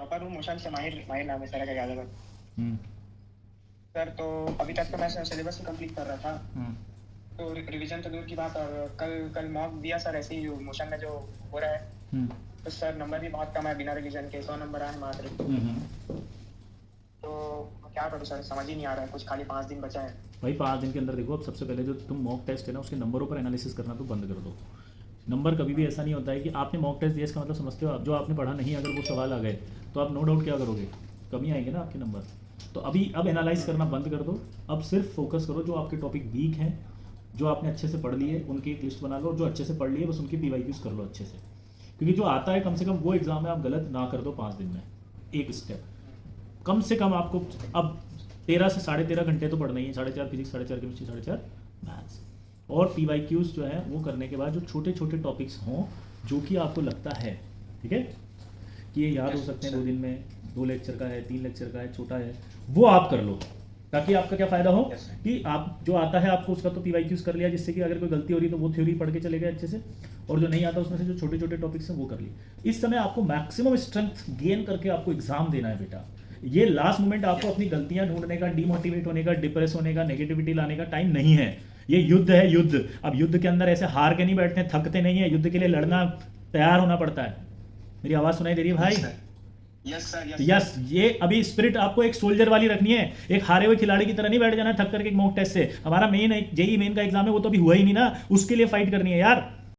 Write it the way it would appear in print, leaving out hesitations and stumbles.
Topper हूँ motion से, माहिर माहिर नाम है सर का यादव हम्म सर। तो अभी तक तो मैं सिलेबस कंप्लीट कर रहा था, हम्म तो रिवीजन तो दूर की बात, और कल कल मॉक दिया सर, ऐसे ही मोशन में जो हो रहा है। हम्म तो सर नंबर भी बहुत कम है, बिना रिवीजन के 100 नंबर आए मात्र। हम्म। तो क्या करूँ सर, समझ ही नहीं आ रहा है कुछ, खाली 5 दिन बचा है। भाई 5 दिन के अंदर देखो, अब सबसे पहले जो तुम मॉक टेस्ट है ना उसके नंबरों पर एनालिसिस करना तो बंद कर दो। नंबर कभी भी ऐसा नहीं होता है कि आपने मॉक टेस्ट दिया इसका मतलब समझते हो आप, जो आपने पढ़ा नहीं अगर वो सवाल आ गए तो आप नो डाउट क्या करोगे, कमी आएंगे ना आपके नंबर। तो अभी अब एनालाइज करना बंद कर दो, अब सिर्फ फोकस करो जो आपके टॉपिक वीक हैं, जो आपने अच्छे से पढ़ लिए उनकी एक लिस्ट बना लो, जो अच्छे से पढ़ लिए बस उनकी PYQs कर लो अच्छे से, क्योंकि जो आता है कम से कम वो एग्जाम में आप गलत ना कर दो 5 दिन में। एक स्टेप कम से कम आपको, अब 13 से 13.5 घंटे तो पढ़ना ही है, 4.5 फिजिक्स, 4.5 केमिस्ट्री, 4.5 मैथ्स, और PYQs जो है वो करने के बाद जो छोटे छोटे टॉपिक्स हों जो कि आपको लगता है ठीक है कि ये याद हो सकते हैं 2 दिन में, 2 लेक्चर का है, 3 लेक्चर का है, छोटा है, वो आप कर लो, ताकि आपका क्या फ़ायदा हो कि आप जो आता है आपको उसका तो PYQs कर लिया, जिससे कि अगर कोई गलती हो रही तो वो थ्योरी पढ़ के चले गए अच्छे से, और जो नहीं आता उसमें से जो छोटे छोटे टॉपिक्स हैं वो कर लिए। इस समय आपको मैक्सिमम स्ट्रेंथ गेन करके आपको एग्जाम देना है बेटा। ये लास्ट मोमेंट आपको अपनी गलतियां ढूंढने का, डिमोटिवेट होने का, डिप्रेस होने का, नेगेटिविटी लाने का टाइम नहीं है। ये युद्ध है, युद्ध। अब युद्ध के अंदर ऐसे हार के नहीं बैठते, थकते नहीं है, युद्ध के लिए लड़ना, तैयार होना पड़ता है। मेरी आवाज सुनाई दे रही है भाई? Yes sir, yes. ये अभी स्पिरिट आपको एक सोल्जर वाली रखनी है, एक हारे हुए खिलाड़ी की तरह नहीं बैठ जाना थक करके एक मॉक टेस्ट से। हमारा मेन जेई मेन का एग्जाम है, वो तो अभी हुआ ही नहीं ना, उसके लिए फाइट करनी है यार।